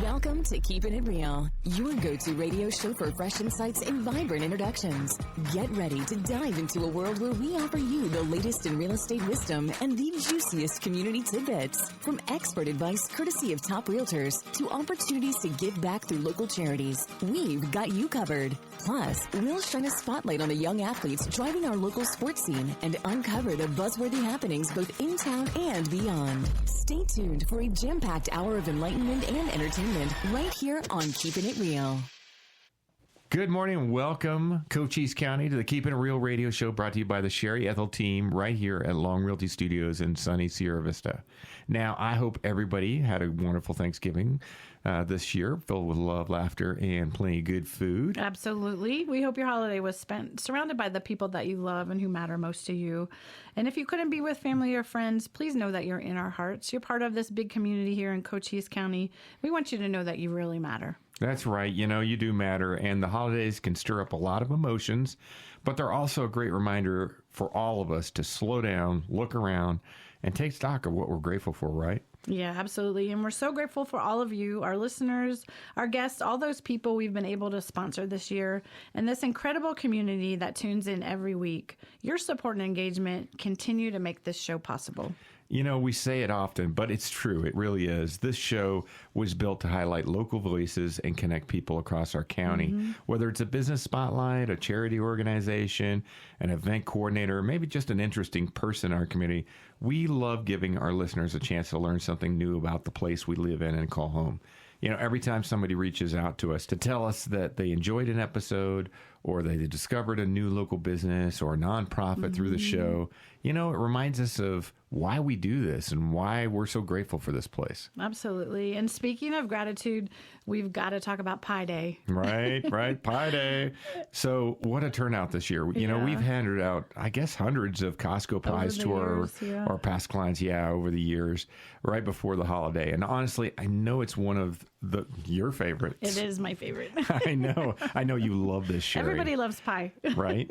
Welcome to Keepin' It Real, your go-to radio show for fresh insights and vibrant introductions. Get ready to dive into a world where we offer you the latest in real estate wisdom and the juiciest community tidbits. From expert advice courtesy of top realtors to opportunities to give back through local charities, we've got you covered. Plus, we'll shine a spotlight on the young athletes driving our local sports scene and uncover the buzzworthy happenings both in town and beyond. Stay tuned for a jam-packed hour of enlightenment and entertainment right here on Keepin' It Real. Good morning and welcome, Cochise County, to the Keepin' It Real radio show brought to you by the Sherry Ethell Team right here at Long Realty Studios in sunny Sierra Vista. Now, I hope everybody had a wonderful Thanksgiving this year, filled with love, laughter, and plenty of good food. Absolutely. We hope your holiday was spent surrounded by the people that you love and who matter most to you. And if you couldn't be with family or friends, please know that you're in our hearts. You're part of this big community here in Cochise County. We want you to know that you really matter. That's right. You know, you do matter, and the holidays can stir up a lot of emotions, but they're also a great reminder for all of us to slow down, look around, and take stock of what we're grateful for, right? Yeah, absolutely. And we're so grateful for all of you, our listeners, our guests, all those people we've been able to sponsor this year, and this incredible community that tunes in every week. Your support and engagement continue to make this show possible. You know, we say it often, but it's true. It really is. This show was built to highlight local voices and connect people across our county, whether it's a business spotlight, a charity organization, an event coordinator, or maybe just an interesting person in our community. We love giving our listeners a chance to learn something new about the place we live in and call home. You know, every time somebody reaches out to us to tell us that they enjoyed an episode or they discovered a new local business or a nonprofit through the show, you know, it reminds us of why we do this and why we're so grateful for this place. Absolutely. And speaking of gratitude, we've got to talk about Pie Day. Right, Pie Day. So what a turnout this year. You know, we've handed out, I guess, hundreds of Costco pies to our past clients, over the years, right before the holiday. And honestly, I know it's one of your favorites. It is my favorite. I know you love this, Sherry. Everybody loves pie. Right?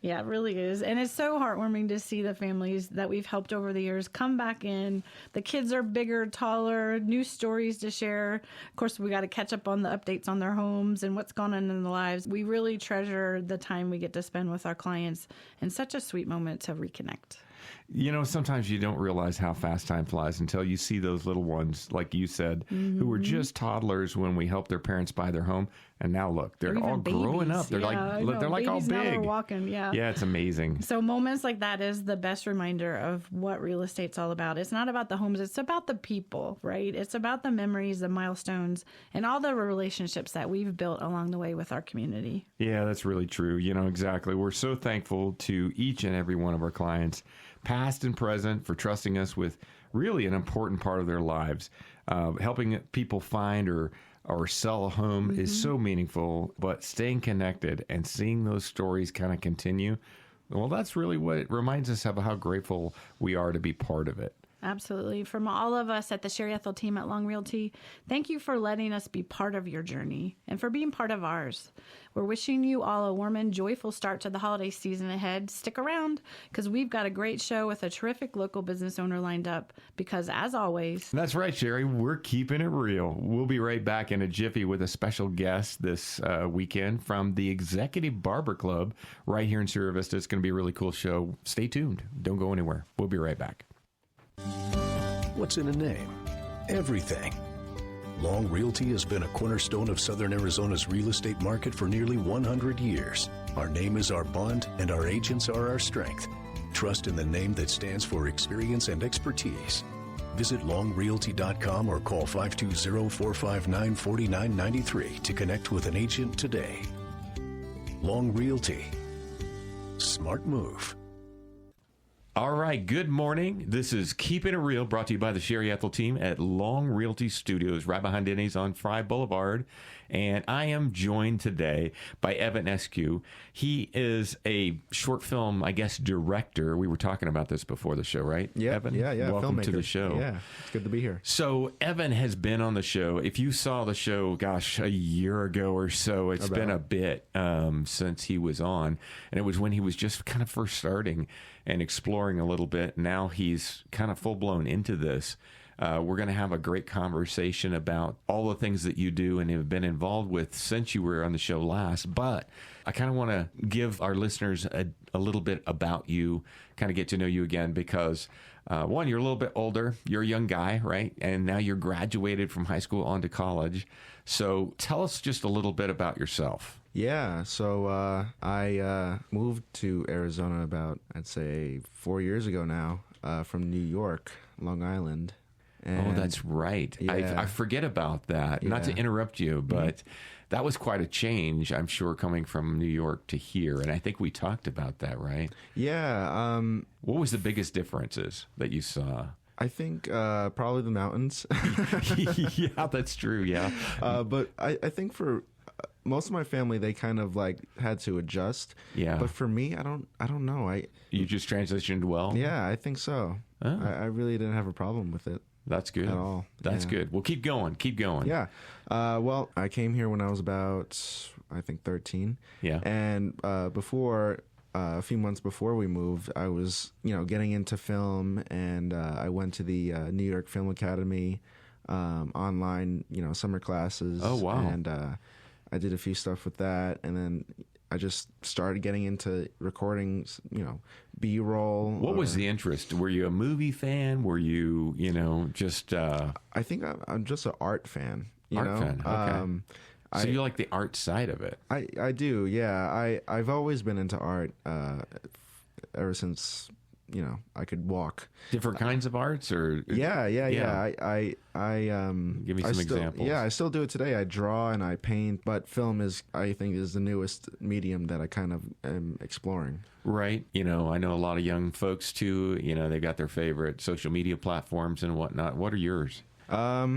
Yeah, it really is. And it's so heartwarming to see the families that we've helped over the years come back in. The kids are bigger, taller, new stories to share. Of course, we got to catch up on the updates on their homes and what's going on in their lives. We really treasure the time we get to spend with our clients, and such a sweet moment to reconnect. You know, sometimes you don't realize how fast time flies until you see those little ones, like you said, who were just toddlers when we helped their parents buy their home. And now look, they're all growing up. They're like all big. Now are walking. Yeah, it's amazing. So moments like that is the best reminder of what real estate's all about. It's not about the homes. It's about the people, right? It's about the memories, the milestones, and all the relationships that we've built along the way with our community. Yeah, that's really true. You know, exactly. We're so thankful to each and every one of our clients, past and present, for trusting us with really an important part of their lives. Helping people find or sell a home is so meaningful, but staying connected and seeing those stories kind of continue, well, that's really what it reminds us of how grateful we are to be part of it. Absolutely. From all of us at the Sherry Ethell Team at Long Realty, thank you for letting us be part of your journey and for being part of ours. We're wishing you all a warm and joyful start to the holiday season ahead. Stick around because we've got a great show with a terrific local business owner lined up because, as always... That's right, Sherry. We're keeping it real. We'll be right back in a jiffy with a special guest this weekend from the Executive Barber Club right here in Sierra Vista. It's going to be a really cool show. Stay tuned. Don't go anywhere. We'll be right back. What's in a name? Everything. Long Realty has been a cornerstone of Southern Arizona's real estate market for nearly 100 years. Our name is our bond, and our agents are our strength. Trust in the name that stands for experience and expertise. Visit longrealty.com or call 520-459-4993 to connect with an agent today. Long Realty. Smart move. All right, good morning. This is Keepin' It Real, brought to you by the Sherry Ethell Team at Long Realty Studios, right behind Denny's on Fry Boulevard. And I am joined today by Evan Escue. He is a short film, I guess, director. We were talking about this before the show, right? Yeah, Evan? yeah. Welcome filmmaker. to the show. Yeah, it's good to be here. So Evan has been on the show. If you saw the show, gosh, a year ago or so, it's been a bit since he was on. And it was when he was just kind of first starting and exploring a little bit. Now he's kind of full-blown into this. We're going to have a great conversation about all the things that you do and have been involved with since you were on the show last. But I kind of want to give our listeners a little bit about you, kind of get to know you again, because one, you're a little bit older. You're a young guy, right? And now you're graduated from high school onto college. So tell us just a little bit about yourself. Yeah, so I moved to Arizona about, I'd say, 4 years ago now, from New York, Long Island. And that's right. Yeah. I forget about that. Not to Yeah. interrupt you, but that was quite a change, I'm sure, coming from New York to here. And I think we talked about that, right? Yeah. What was the biggest differences that you saw? I think probably the mountains. Yeah, that's true. Yeah. But I think for most of my family, they kind of like had to adjust. Yeah. But for me, I don't know. You just transitioned well? Yeah, I think so. Oh. I really didn't have a problem with it. That's good. At all. That's Yeah. good. Well, keep going. Keep going. Yeah. Well, I came here when I was about, I think, 13. Yeah. And before, a few months before we moved, I was, getting into film, and I went to the New York Film Academy online, summer classes. Oh, wow. And I did a few stuff with that, and then I just started getting into recording, B-roll. What was the interest? Were you a movie fan? Were you, just... I think I'm just an art fan. Fan, okay. So you like the art side of it? I do, yeah. I've always been into art ever since, I could walk. Different kinds of arts, or... Yeah. Give me some examples. Yeah, I still do it today. I draw and I paint, but film I think, is the newest medium that I kind of am exploring. Right. I know a lot of young folks too, they've got their favorite social media platforms and whatnot. What are yours? I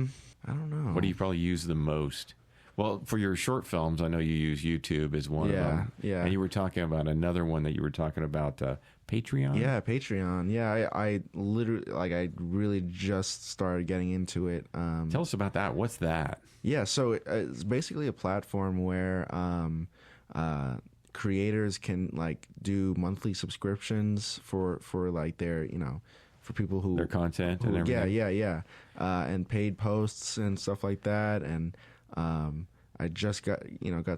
don't know. What do you probably use the most? Well, for your short films, I know you use YouTube as one of them. Yeah. And you were talking about another one that you were talking about, Patreon? Yeah, Patreon. Yeah, I literally, I really just started getting into it. Tell us about that. What's that? Yeah, so it's basically a platform where creators can, do monthly subscriptions for their, for people who... Their content and everything? Yeah. And paid posts and stuff like that. And I just got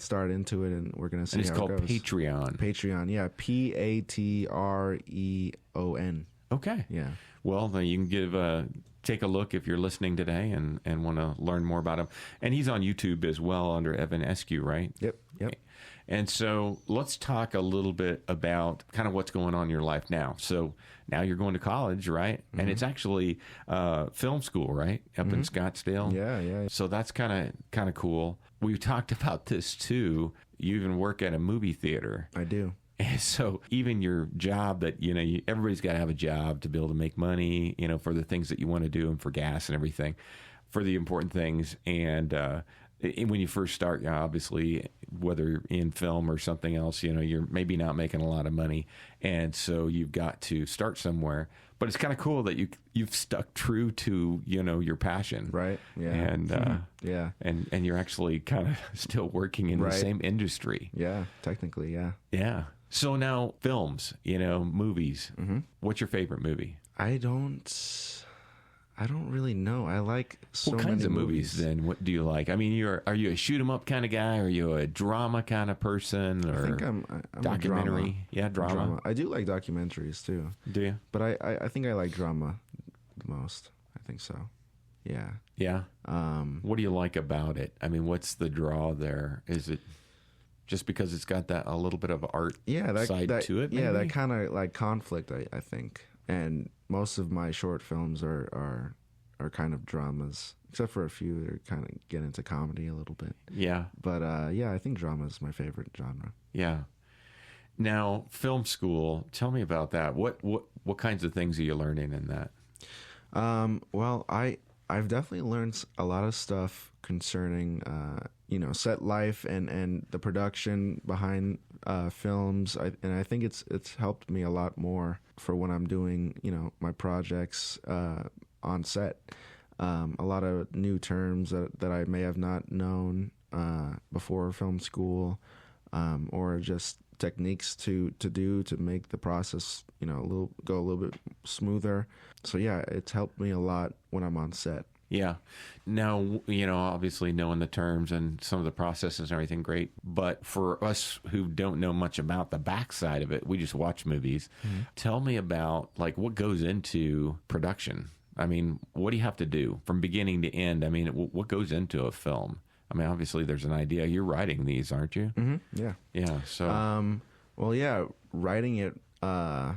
started into it, and we're going to see how it goes. And it's called Patreon. Patreon, yeah. Patreon. Okay. Yeah. Well, then you can take a look if you're listening today and want to learn more about him. And he's on YouTube as well under Evan Escue, right? Yep. And so let's talk a little bit about kind of what's going on in your life now. So now you're going to college, right? Mm-hmm. And it's actually film school, right? Up in Scottsdale. Yeah. So that's kind of cool. We've talked about this too. You even work at a movie theater. I do. And so even your job that, everybody's got to have a job to be able to make money, for the things that you want to do and for gas and everything, for the important things. And when you first start, obviously, whether in film or something else, you're maybe not making a lot of money. And so you've got to start somewhere. But it's kind of cool that you've stuck true to, your passion. Right. Yeah. And, yeah. And you're actually kind of still working in the same industry. Yeah. Technically, yeah. Yeah. So now films, movies. Mm-hmm. What's your favorite movie? I don't really know. I like so what many kinds of movies then? What do you like? I mean, are you a shoot 'em up kind of guy? Are you a drama kind of person? Or I think I'm documentary? A drama. Yeah, drama. I do like documentaries too. Do you? But I think I like drama the most. I think so. Yeah. Yeah. What do you like about it? I mean, what's the draw there? Is it just because it's got that a little bit of art side to it? Maybe? Yeah, that kind of like conflict. I think, and most of my short films are kind of dramas, except for a few that kind of get into comedy a little bit. Yeah. But yeah, I think drama is my favorite genre. Yeah. Now, film school. Tell me about that. What kinds of things are you learning in that? Well, I've definitely learned a lot of stuff concerning set life and the production behind films. And I think it's helped me a lot more for when I'm doing my projects on set. A lot of new terms that I may have not known before film school, or just techniques to do to make the process, go a little bit smoother. So yeah, it's helped me a lot when I'm on set. Yeah. Now, obviously knowing the terms and some of the processes and everything, great. But for us who don't know much about the backside of it, we just watch movies. Mm-hmm. Tell me about like what goes into production. I mean, what do you have to do from beginning to end? I mean, what goes into a film? I mean, obviously there's an idea. You're writing these, aren't you? Mm-hmm. Yeah. Yeah. So, well, yeah, writing it.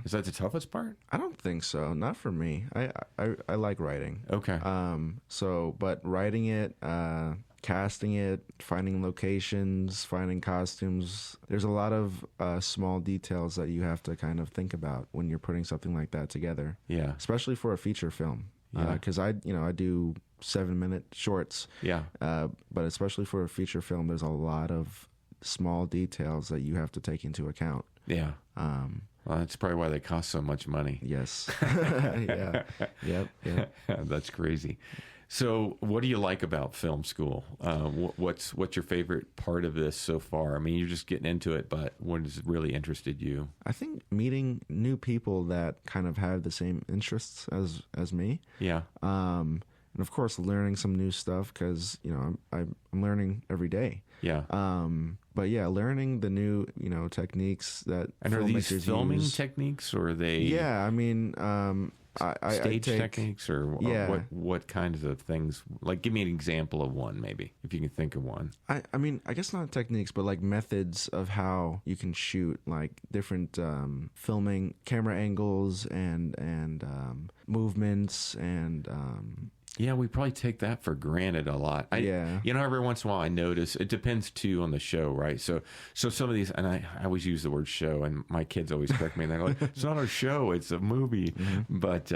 Is that the toughest part? I don't think so. Not for me. I like writing. Okay. But writing it, casting it, finding locations, finding costumes. There's a lot of small details that you have to kind of think about when you're putting something like that together. Yeah. Especially for a feature film. Yeah. Because I do 7-minute shorts. Yeah. But especially for a feature film, there's a lot of small details that you have to take into account. Yeah. Well, that's probably why they cost so much money. Yes. Yeah. Yep. That's crazy. So what do you like about film school? What's your favorite part of this so far? I mean, you're just getting into it, but what has really interested you? I think meeting new people that kind of have the same interests as me. Yeah. And of course, learning some new stuff because, I'm learning every day. Yeah. But yeah, learning the new, techniques that and are these filming use. Techniques or are they? Yeah, I mean, stage techniques or yeah. what kinds of things? Like, give me an example of one, maybe, if you can think of one. I mean, I guess not techniques, but like methods of how you can shoot, like different filming camera angles and movements and. Yeah, we probably take that for granted a lot. Every once in a while I notice, it depends too on the show, right? So some of these, and I always use the word show, and my kids always correct me, and they're like, it's not a show, it's a movie. Mm-hmm. But,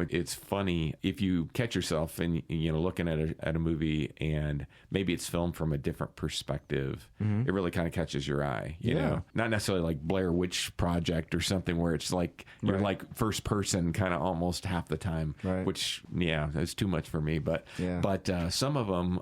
it's funny if you catch yourself and, looking at a movie and maybe it's filmed from a different perspective, mm-hmm. It really kind of catches your eye, you know? Not necessarily like Blair Witch Project or something where it's like, you're like first person kind of almost half the time, right. Which, is too much for me, but some of them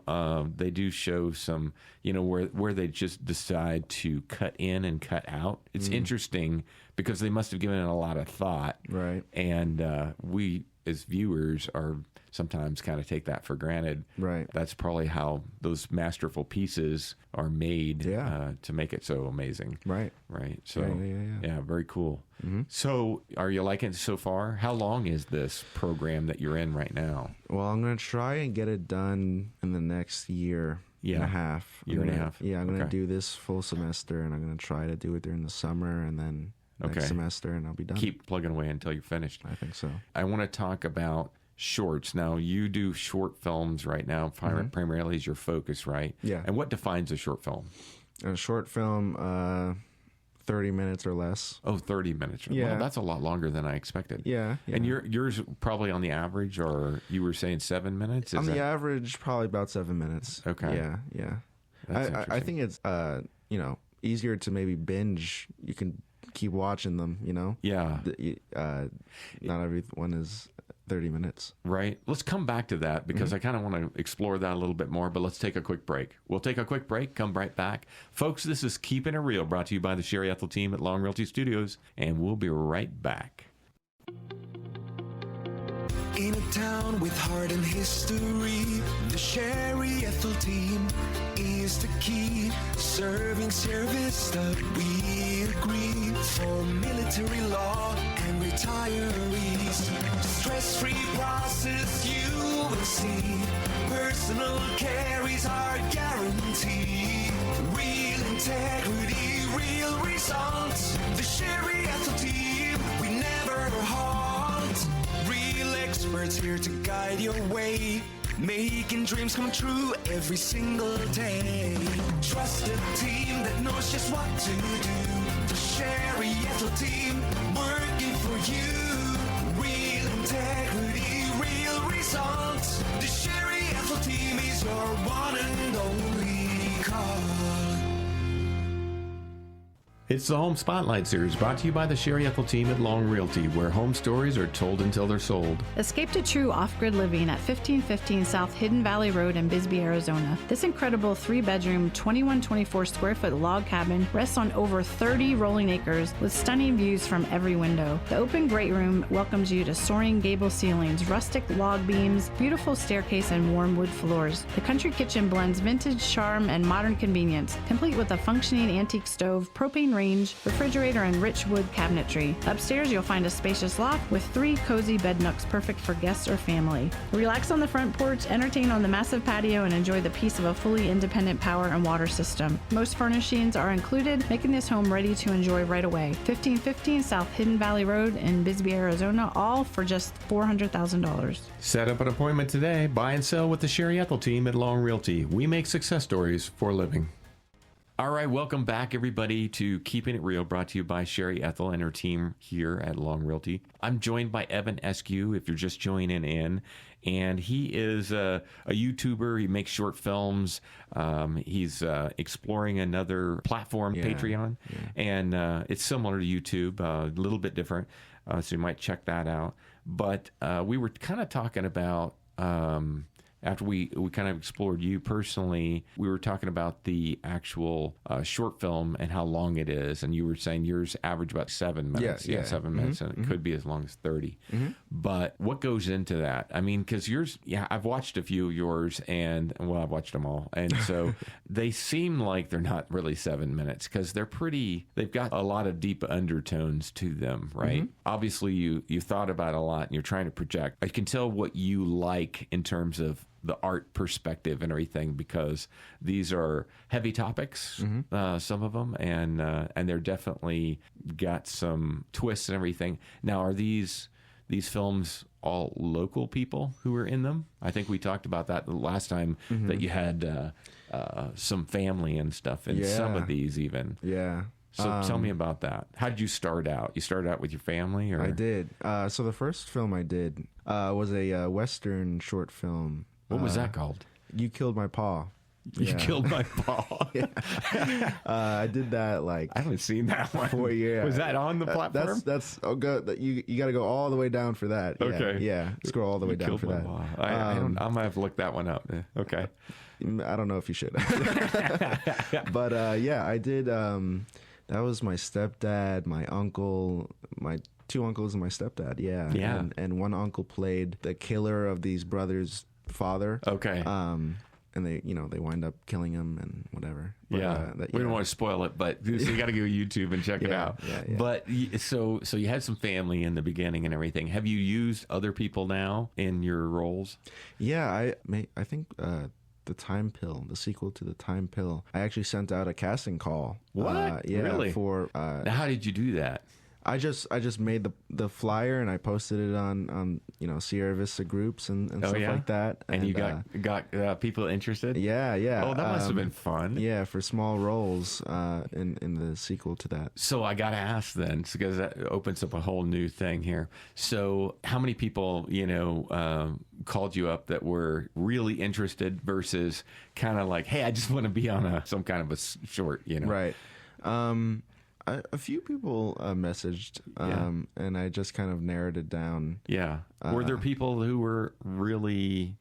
they do show some where they just decide to cut in and cut out. It's interesting because they must have given it a lot of thought, right? And we as viewers are sometimes kind of take that for granted, right? That's probably how those masterful pieces are made to make it so amazing, right? So yeah, very cool. Mm-hmm. So are you liking it so far? How long is this program that you're in right now? Well, I'm going to try and get it done in the next year and a half. Year and a half. Yeah, I'm going to do this full semester, and I'm going to try to do it during the summer, and then next semester, and I'll be done. Keep plugging away until you're finished. I think so. I want to talk about shorts. Now, you do short films right now, primarily is your focus, right? Yeah. And what defines a short film? A short film, 30 minutes or less. Oh, 30 minutes. Yeah. Well, that's a lot longer than I expected. Yeah. And yours probably on the average, or you were saying 7 minutes? On the average, probably about 7 minutes. Okay. Yeah. That's I think it's, easier to maybe binge. You can keep watching them, Yeah. Not everyone is 30 minutes. Right. Let's come back to that because I kind of want to explore that a little bit more, but let's take a quick break. We'll take a quick break, come right back. Folks, this is Keepin' It Real, brought to you by the Sherry Ethell Team at Long Realty Studios, and we'll be right back. In a town with heart and history, the Sherry Ethell Team is the key, serving service that we agree for military law and retirees. Stress-free process you will see. Personal care is our guarantee. Real integrity, real results. The Sherry Ethell Team, we never halt. Real experts here to guide your way, making dreams come true every single day. Trusted team that knows just what to do. The Sherry Ethell Team, working for you. Real integrity, real results. The Sherry Ethell Team is your one and only call. It's the Home Spotlight Series, brought to you by the Sherry Ethell Team at Long Realty, where home stories are told until they're sold. Escape to true off-grid living at 1515 South Hidden Valley Road in Bisbee, Arizona. This incredible 3-bedroom, 2124 square foot log cabin rests on over 30 rolling acres with stunning views from every window. The open great room welcomes you to soaring gable ceilings, rustic log beams, beautiful staircase, and warm wood floors. The country kitchen blends vintage charm and modern convenience, complete with a functioning antique stove, propane range, refrigerator, and rich wood cabinetry. Upstairs, you'll find a spacious loft with 3 cozy bed nooks perfect for guests or family. Relax on the front porch, entertain on the massive patio, and enjoy the peace of a fully independent power and water system. Most furnishings are included, making this home ready to enjoy right away. 1515 South Hidden Valley Road in Bisbee, Arizona, all for just $400,000. Set up an appointment today. Buy and sell with the Sherry Ethell Team at Long Realty. We make success stories for a living. All right, welcome back, everybody, to Keeping It Real, brought to you by Sherry Ethell and her team here at Long Realty. I'm joined by Evan Escue, if you're just joining in, and he is a YouTuber. He makes short films. He's exploring another platform, Patreon, and it's similar to YouTube, a little bit different, so you might check that out. But we were kind of talking about... after we kind of explored you personally, we were talking about the actual short film and how long it is. And you were saying yours average about 7 minutes. Yeah, 7 minutes. And it could be as long as 30. But what goes into that? I mean, because yours, I've watched a few of yours and, well, I've watched them all. And so they seem like they're not really 7 minutes because they've got a lot of deep undertones to them, right? Obviously, you thought about it a lot and you're trying to project. I can tell what you like in terms of the art perspective and everything, because these are heavy topics, some of them, and they're definitely got some twists and everything. Now, are these films all local people who are in them? I think we talked about that the last time that you had some family and stuff in some of these even. Yeah. So tell me about that. How did you start out? You started out with your family? Or? I did. So the first film I did was a Western short film. What was that called? You Killed My Paw. You Killed My Paw. I did that I haven't seen that one. 4 years. Was that on the platform? That's good. You got to go all the way down for that. Okay. Yeah. Scroll all the way down for that. I'm gonna have to look that one up. Okay. I don't know if you should. But I did. That was my stepdad, my uncle, my 2 uncles, and my stepdad. Yeah. And one uncle played the killer of these brothers' father. Okay. And they wind up killing him and whatever. But, we don't want to spoil it, but so you got to go to YouTube and check it out. Yeah. But so you had some family in the beginning and everything. Have you used other people now in your roles? Yeah, I think the Time Pill, the sequel to the Time Pill. I actually sent out a casting call. What? Really? For now, how did you do that? I just made the flyer and I posted it on Sierra Vista groups and stuff like that. And you got people interested? Yeah. Oh, that must have been fun. Yeah, for small roles in the sequel to that. So I got to ask then, because that opens up a whole new thing here. So how many people called you up that were really interested versus kind of like, hey, I just want to be on some kind of a short, Right. A few people messaged, and I just kind of narrowed it down. Yeah. Were there people who were really,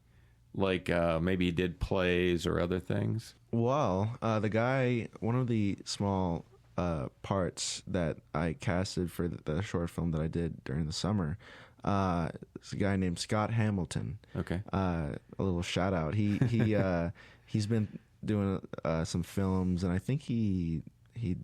maybe did plays or other things? Well, the guy, one of the small parts that I casted for the short film that I did during the summer, is a guy named Scott Hamilton. Okay. A little shout out. He's been doing some films, and I think he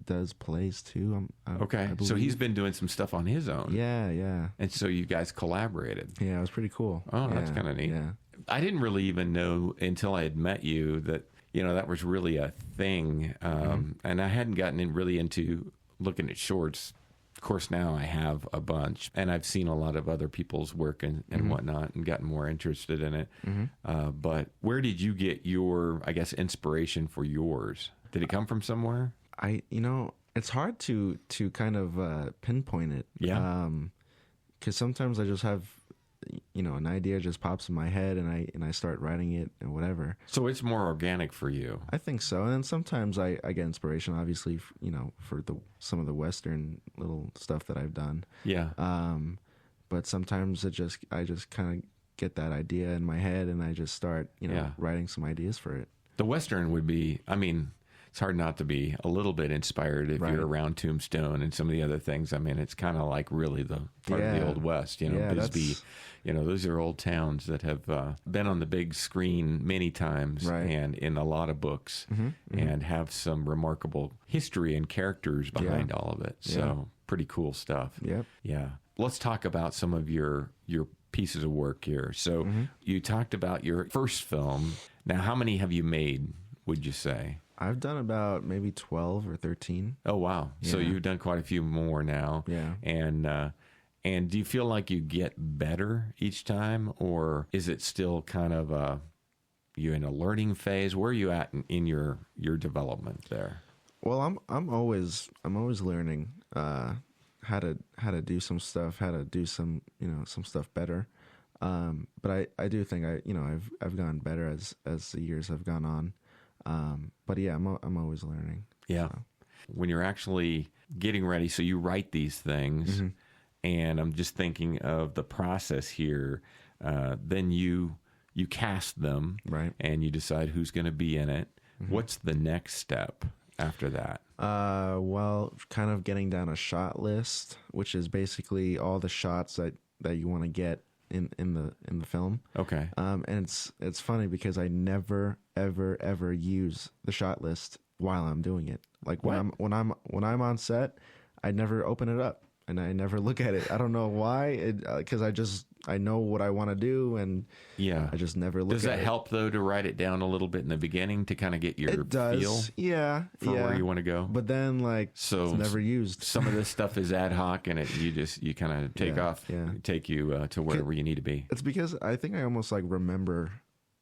does plays too. Okay, so he's been doing some stuff on his own. Yeah. And so you guys collaborated. Yeah, it was pretty cool. Oh, that's kind of neat. Yeah. I didn't really even know until I had met you that that was really a thing, and I hadn't gotten really into looking at shorts. Of course, now I have a bunch, and I've seen a lot of other people's work and whatnot, and gotten more interested in it. But where did you get your, I guess, inspiration for yours? Did it come from somewhere? It's hard to kind of pinpoint it. Yeah. Because sometimes I just have an idea just pops in my head, and I start writing it and whatever. So it's more organic for you. I think so. And then sometimes I get inspiration, obviously, for some of the Western little stuff that I've done. Yeah. But sometimes I just kind of get that idea in my head, and I just start, writing some ideas for it. The Western would be, I mean, it's hard not to be a little bit inspired if you're around Tombstone and some of the other things. I mean, it's kind of like really the part of the Old West, Bisbee. Those are old towns that have been on the big screen many times and in a lot of books and have some remarkable history and characters behind all of it. So pretty cool stuff. Yep. Yeah. Let's talk about some of your pieces of work here. So you talked about your first film. Now, how many have you made, would you say? I've done about maybe 12 or 13. Oh, wow. So you've done quite a few more now. Yeah. And do you feel like you get better each time, or is it still kind of you in a learning phase? Where are you at in your development there? Well, I'm always learning how to do some stuff, how to do some some stuff better. But I do think I've gotten better as the years have gone on. But yeah, I'm always learning. Yeah. So. When you're actually getting ready, so you write these things, and I'm just thinking of the process here. Then you cast them, right, and you decide who's going to be in it. What's the next step after that? Well, kind of getting down a shot list, which is basically all the shots that you want to get in the film. Okay. And it's funny because I never ever use the shot list while I'm doing it. Like when I'm on set, I never open it up and I never look at it. I don't know why. Because I know what I want to do, and I just never look at it. Does that help though to write it down a little bit in the beginning to kind of get your feel? Yeah, for where you want to go. But then it's never used. Some of this stuff is ad hoc, and you kind of take off, take you to wherever you need to be. It's because I think I almost remember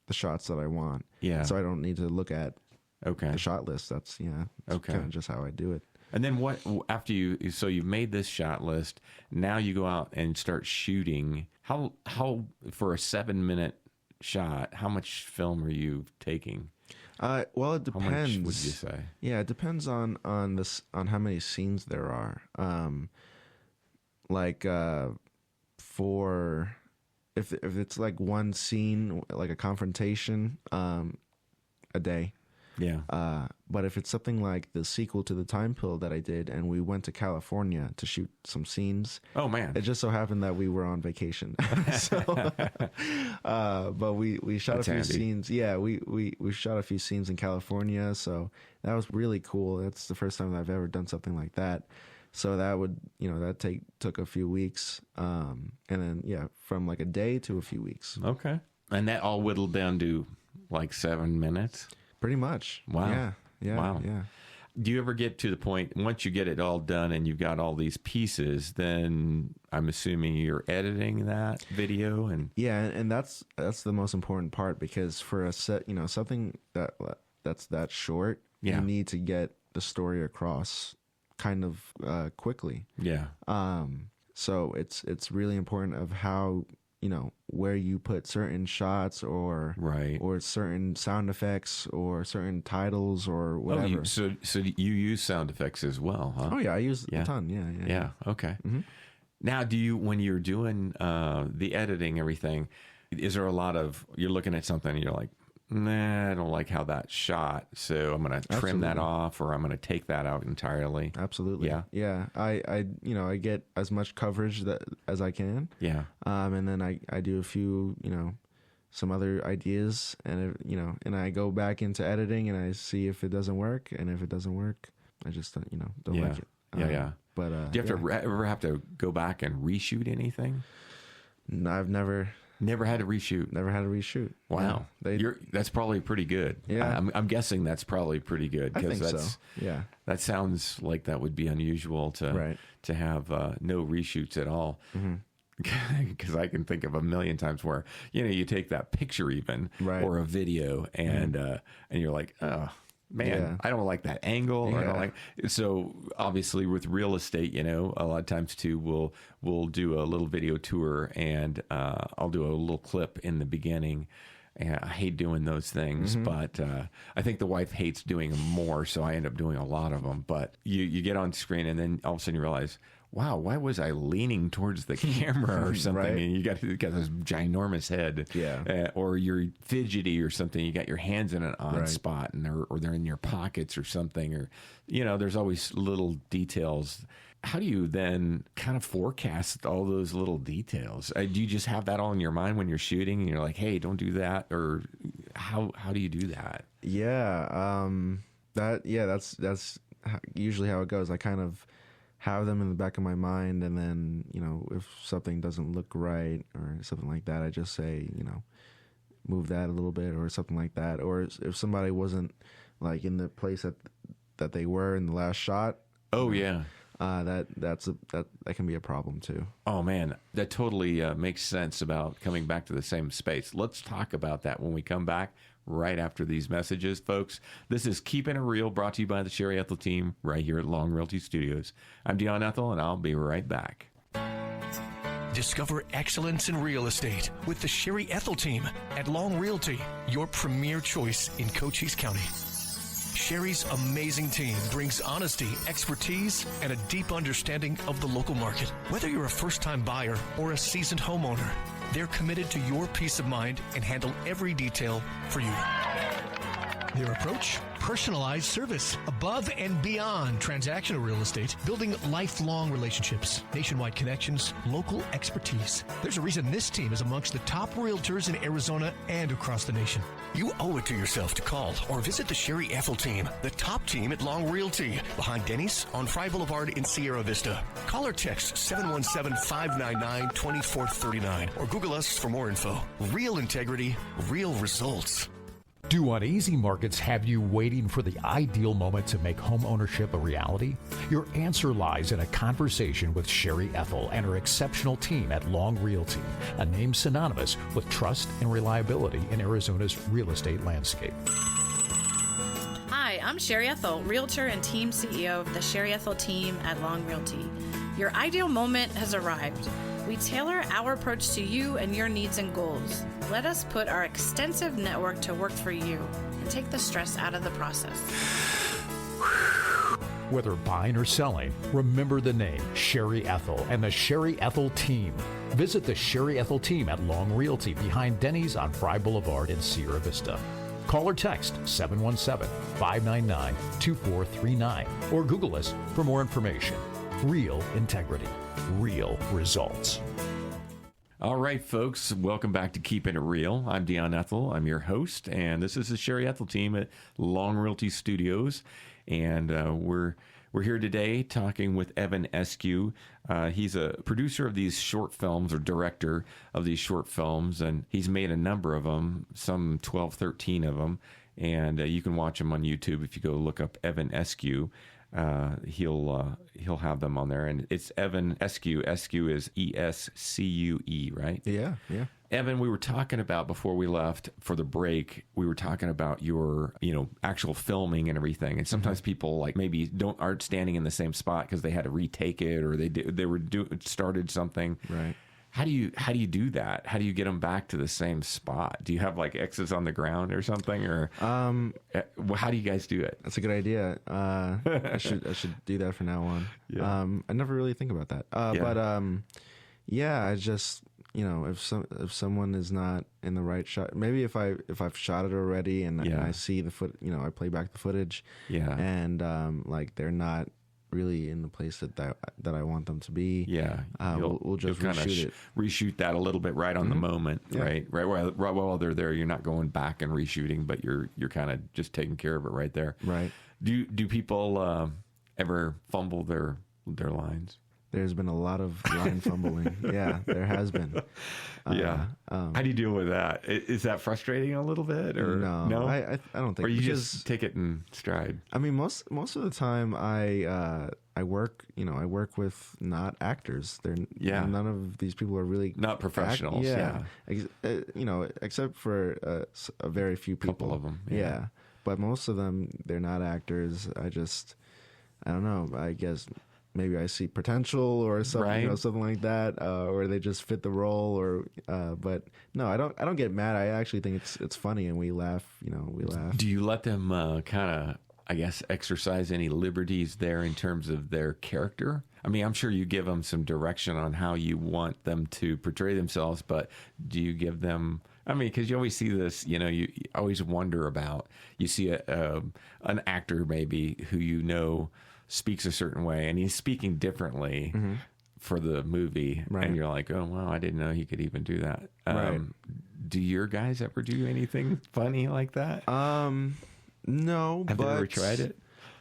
the shots that I want. Yeah. So I don't need to look at the shot list. That's kind of just how I do it. And then what after so you've made this shot list, now you go out and start shooting. How for a 7-minute shot, how much film are you taking? Well, it depends. How much would you say? Yeah, it depends on how many scenes there are. For if it's like one scene, like a confrontation, a day. Yeah. But if it's something like the sequel to The Time Pill that I did, and we went to California to shoot some scenes. Oh man! It just so happened that we were on vacation. But we shot That's a few handy. scenes. Yeah, we shot a few scenes in California, so that was really cool. That's the first time I've ever done something like that. So that would took a few weeks, and then from like a day to a few weeks. Okay. And that all whittled down to like 7 minutes. Pretty much. Wow. Yeah. Wow. Yeah. Do you ever get to the point, once you get it all done and you've got all these pieces, then I'm assuming you're editing that video? And that's the most important part, because for a set, something that's that short, you need to get the story across kind of quickly. Yeah. So it's really important of how, where you put certain shots or certain sound effects or certain titles or whatever. So you use sound effects as well, huh? Oh yeah, I use a ton. Yeah. Okay. Now, when you're doing the editing, everything, is there a lot of, you're looking at something and you're like, nah, I don't like how that's shot, so I'm going to trim that off, or I'm going to take that out entirely? Absolutely. Yeah. I get as much coverage as I can. Yeah. And then I do a few, some other ideas, and and I go back into editing and I see if it doesn't work, and if it doesn't work, I just don't like it. Yeah. But do you have to ever have to go back and reshoot anything? No, I've never had to reshoot. Never had to reshoot. Wow. Yeah, that's probably pretty good. Yeah. I'm guessing that's probably pretty good. I think so. Yeah. That sounds like that would be unusual to have no reshoots at all. Because I can think of a million times where, you take that picture even or a video and you're like, oh, man, I don't like that angle. Or I don't like. So obviously with real estate, a lot of times too, we'll do a little video tour, and I'll do a little clip in the beginning. And I hate doing those things, but I think the wife hates doing them more, so I end up doing a lot of them. But you get on screen, and then all of a sudden you realize, wow, why was I leaning towards the camera or something? Right. And you got this ginormous head, or you're fidgety or something. You got your hands in an odd spot, and or they're in your pockets or something, or there's always little details. How do you then kind of forecast all those little details? Do you just have that all in your mind when you're shooting, and you're like, hey, don't do that? Or how do you do that? That's usually how it goes. I kind of have them in the back of my mind, and then, if something doesn't look right or something like that, I just say, move that a little bit or something like that. Or if somebody wasn't like in the place that they were in the last shot. Oh, yeah. That can be a problem too. Oh man, that totally makes sense about coming back to the same space. Let's talk about that when we come back right after these messages, folks. This is Keepin' It Real, brought to you by the Sherry Ethell Team right here at Long Realty Studios. I'm Dion Ethell, and I'll be right back. Discover excellence in real estate with the Sherry Ethell Team at Long Realty, your premier choice in Cochise County. Sherry's amazing team brings honesty, expertise, and a deep understanding of the local market. Whether you're a first-time buyer or a seasoned homeowner, they're committed to your peace of mind and handle every detail for you. Their approach? Personalized service, above and beyond transactional real estate, building lifelong relationships, nationwide connections, local expertise. There's a reason this team is amongst the top realtors in Arizona and across the nation. You owe it to yourself to call or visit the Sherry Ethell Team, the top team at Long Realty, behind Denny's on Fry Boulevard in Sierra Vista. Call or text 717-599-2439 or Google us for more info. Real integrity, real results. Do uneasy markets have you waiting for the ideal moment to make home ownership a reality? Your answer lies in a conversation with Sherry Ethell and her exceptional team at Long Realty, a name synonymous with trust and reliability in Arizona's real estate landscape. Hi, I'm Sherry Ethell, Realtor and Team CEO of the Sherry Ethell Team at Long Realty. Your ideal moment has arrived. We tailor our approach to you and your needs and goals. Let us put our extensive network to work for you and take the stress out of the process. Whether buying or selling, remember the name Sherry Ethell and the Sherry Ethell Team. Visit the Sherry Ethell Team at Long Realty behind Denny's on Fry Boulevard in Sierra Vista. Call or text 717-599-2439 or Google us for more information. Real integrity, real results. All right, folks, welcome back to Keepin' It Real. I'm Dion Ethell. I'm your host, and this is the Sherry Ethell Team at Long Realty Studios. And we're here today talking with Evan Escue. He's a producer of these short films, or director of these short films, and he's made a number of them, some 12, 13 of them. And you can watch them on YouTube if you go look up Evan Escue. He'll have them on there, and it's Evan Escue. Escue is Escue, right? Yeah. Evan, we were talking about before we left for the break. We were talking about your, actual filming and everything. And sometimes people maybe aren't standing in the same spot because they had to retake it or started something. Right. How do you do that? How do you get them back to the same spot? Do you have X's on the ground or something, or how do you guys do it? That's a good idea. I should do that from now on. Yeah. I never really think about that. But I just if someone is not in the right shot, maybe if I've shot it already and I see the I play back the footage. Yeah. And they're not really in the place that I want them to be. Yeah. We'll just reshoot it. Reshoot that a little bit right on the moment, right? Right while they're there, you're not going back and reshooting, but you're kind of just taking care of it right there. Right. Do people ever fumble their lines? There's been a lot of line fumbling. Yeah, there has been. How do you deal with that? Is that frustrating a little bit, or no? I don't think. Or you just take it in stride. I mean, most of the time, I work. I work with not actors. None of these people are really not professionals. Except for a very few people. Couple of them. Yeah. but most of them, they're not actors. I don't know. I guess maybe I see potential or something, Right. Something like that, or they just fit the role. Or, but no, I don't get mad. I actually think it's funny, and we laugh. We laugh. Do you let them kind of, I guess, exercise any liberties there in terms of their character? I mean, I'm sure you give them some direction on how you want them to portray themselves, but do you give them? I mean, because you always see this, you always wonder about. You see an actor maybe who speaks a certain way, and he's speaking differently for the movie, Right. and you're like, oh wow, I didn't know he could even do that. Right. Do your guys ever do anything funny like that? No, Have but they ever tried it?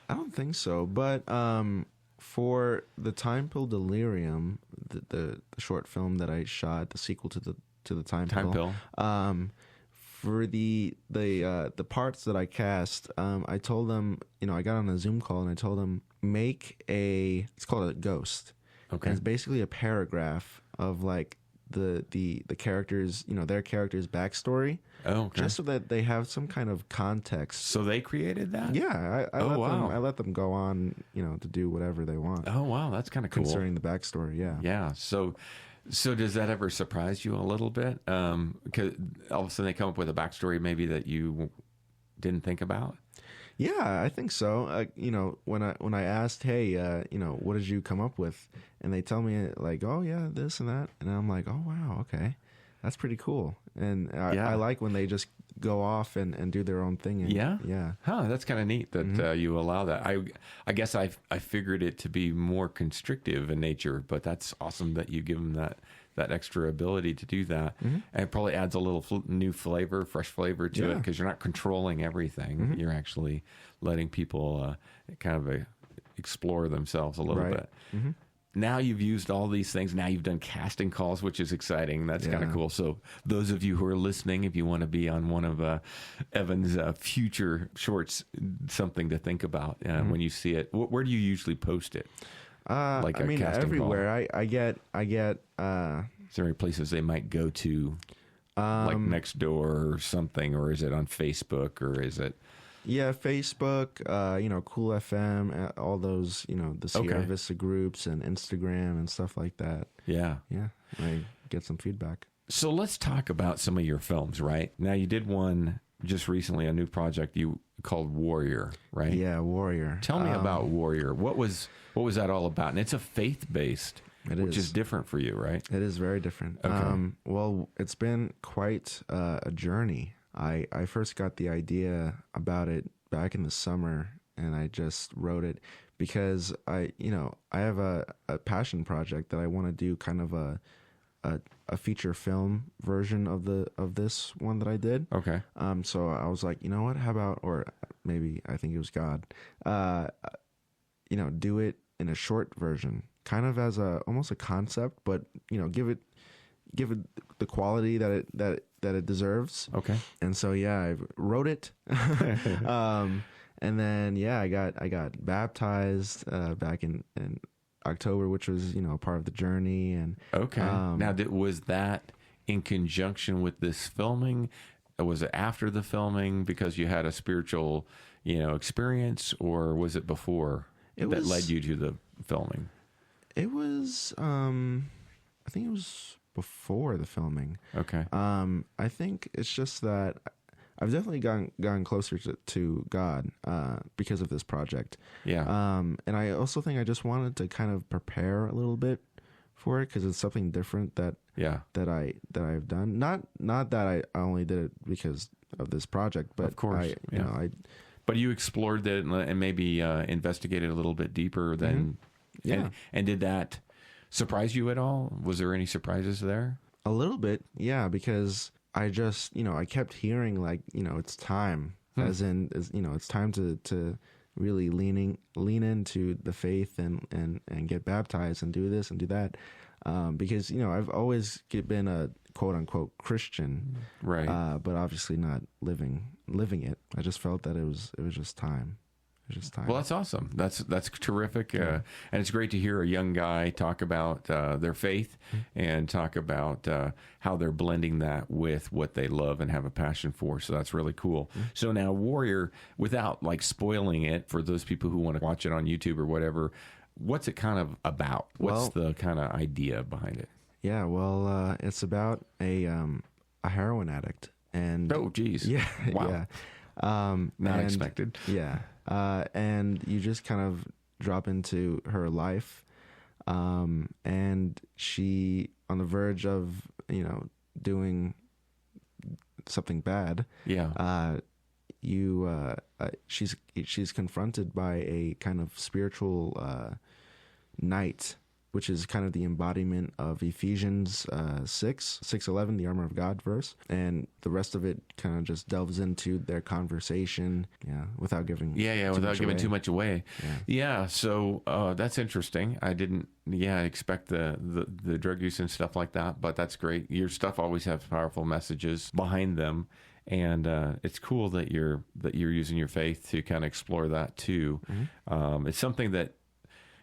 I don't think so. But for the Time Pill Delirium, the short film that I shot, the sequel to the Time Pill. For the parts that I cast, I told them, I got on a Zoom call and I told them, it's called a ghost. Okay. And it's basically a paragraph of like the characters, their character's backstory. Oh, okay. Just so that they have some kind of context. So they created that? Yeah, Wow. I let them go on, to do whatever they want. Oh, wow, that's kind of cool. Concerning the backstory, yeah. Yeah. So does that ever surprise you a little bit? Because all of a sudden they come up with a backstory maybe that you didn't think about? Yeah, I think so. When I asked, hey, what did you come up with? And they tell me like, oh yeah, this and that, and I'm like, oh wow, okay, that's pretty cool. And I like when they just go off and do their own thing. And, yeah. Huh, that's kind of neat that you allow that. I guess I figured it to be more constrictive in nature, but that's awesome that you give them that extra ability to do that. And it probably adds a little new flavor, fresh flavor to it, because you're not controlling everything. You're actually letting people kind of explore themselves a little bit. Now you've used all these things. Now you've done casting calls, which is exciting. That's kind of cool. So those of you who are listening, if you want to be on one of Evan's future shorts, something to think about when you see it. Where do you usually post it? Like casting everywhere. call? I get. Is there any places they might go to, like Nextdoor or something, or is it on Facebook, or is it? Yeah, Facebook, CoolFM, all those, the Sierra Vista groups and Instagram and stuff like that. Yeah. Yeah, I get some feedback. So let's talk about some of your films, right? Now, you did one just recently, a new project you called Warrior, right? Yeah, Warrior. Tell me about Warrior. What was that all about? And it's a faith-based, which is different for you, right? It is very different. Okay. Well, it's been quite a journey. I first got the idea about it back in the summer, and I just wrote it because I have a passion project that I want to do, kind of a feature film version of this one that I did. Okay. So I was like, you know what? How about, or maybe I think it was God, do it in a short version, kind of as almost a concept, but give it the quality that it deserves. Okay. And so I wrote it, and then I got baptized back in October, which was part of the journey. And okay. Now, was that in conjunction with this filming? Was it after the filming because you had a spiritual experience, or was it before that led you to the filming? It was I think it was before the filming. Okay. I think it's just that I've definitely gotten closer to God because of this project. Yeah. And I also think I just wanted to kind of prepare a little bit for it because it's something different that I've done. Not that I only did it because of this project, but of course, but you explored it and maybe investigated a little bit deeper than. Yeah. And did that surprise you at all? Was there any surprises there? A little bit, yeah, because I just, I kept hearing like, it's time, as it's time to really lean into the faith and get baptized and do this and do that. Because, I've always been a quote unquote Christian, right? But obviously not living it. I just felt that it was just time. was just time. Well, that's awesome. That's terrific, and it's great to hear a young guy talk about their faith and talk about how they're blending that with what they love and have a passion for. So that's really cool. So now, Warrior, without like spoiling it for those people who want to watch it on YouTube or whatever, what's it kind of about? What's the kind of idea behind it? Yeah, well, it's about a heroin addict, and oh, geez, yeah, wow, yeah, not expected. Yeah, and you just kind of drop into her life, and she on the verge of doing something bad. Yeah, she's confronted by a kind of spiritual knight, which is kind of the embodiment of Ephesians 6:11, the armor of God verse. And the rest of it kind of just delves into their conversation, without giving too much away. Yeah, so that's interesting. I didn't expect the drug use and stuff like that, but that's great. Your stuff always has powerful messages behind them. And it's cool that you're using your faith to kind of explore that too. It's something that,